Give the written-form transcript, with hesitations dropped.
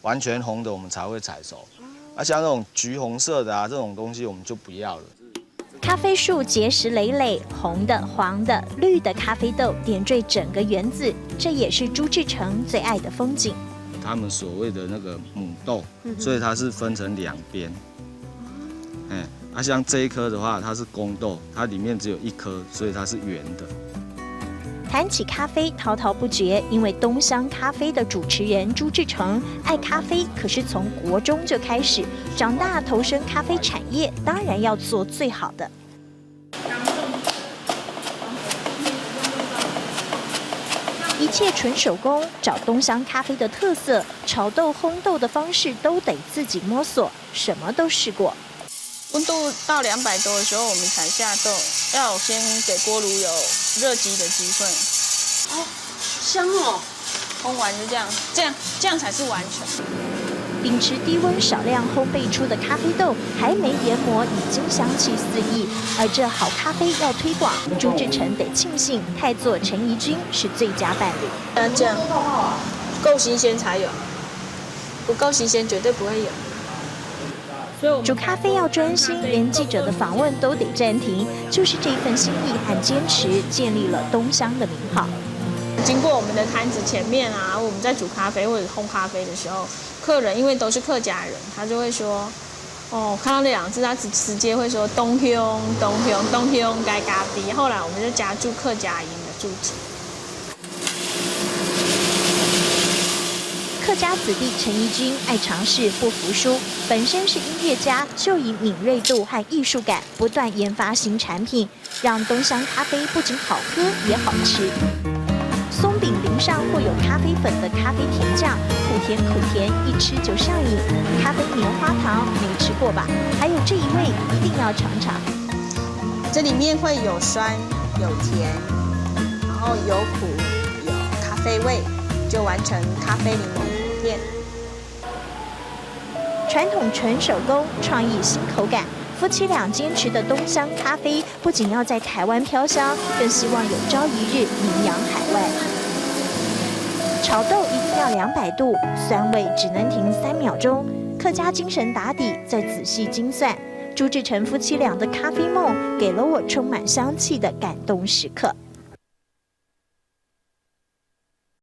完全红的我们才会采收。像这种橘红色的这种东西我们就不要了。咖啡树结实累累，红的、黄的、绿的咖啡豆点缀整个园子，这也是朱志成最爱的风景。他们所谓的那个母豆，所以它是分成2边。像这一颗的话，它是公豆，它里面只有1颗，所以它是圆的。谈起咖啡，滔滔不绝，因为东乡咖啡的主持人朱志成爱咖啡，可是从国中就开始，长大投身咖啡产业，当然要做最好的。一切纯手工，找东乡咖啡的特色，炒豆、烘豆的方式都得自己摸索，什么都试过。温度到200多的时候，我们才下豆，要先给锅炉有热机的机会。哦，香哦！烘完就这样才是完全。秉持低温少量烘焙出的咖啡豆，还没研磨，已经香气四溢。而这好咖啡要推广，朱志成得庆幸太座陈怡君是最佳伴侣。这样够新鲜才有，不够新鲜绝对不会有。煮咖啡要专心，连记者的访问都得暂停，就是这份心意和坚持，建立了东乡的名号。经过我们的摊子前面我们在煮咖啡或者烘咖啡的时候，客人因为都是客家人，他就会说，看到那2字，他直接会说东乡该咖啡。后来我们就加注客家音的注解。客家子弟陈怡君爱尝试，不服输。本身是音乐家，就以敏锐度和艺术感不断研发新产品，让东乡咖啡不仅好喝也好吃。松饼淋上或有咖啡粉的咖啡甜酱，苦甜苦甜，一吃就上瘾。咖啡棉花糖没吃过吧？还有这一味一定要尝尝。这里面会有酸有甜，然后有苦有咖啡味，就完成咖啡柠檬片。传统纯手工，创意新口感。夫妻俩坚持的东乡咖啡，不仅要在台湾飘香，更希望有朝一日名扬海外。炒豆一定要200度，酸味只能停3秒钟。客家精神打底，再仔细精算。朱志成夫妻俩的咖啡梦，给了我充满香气的感动时刻。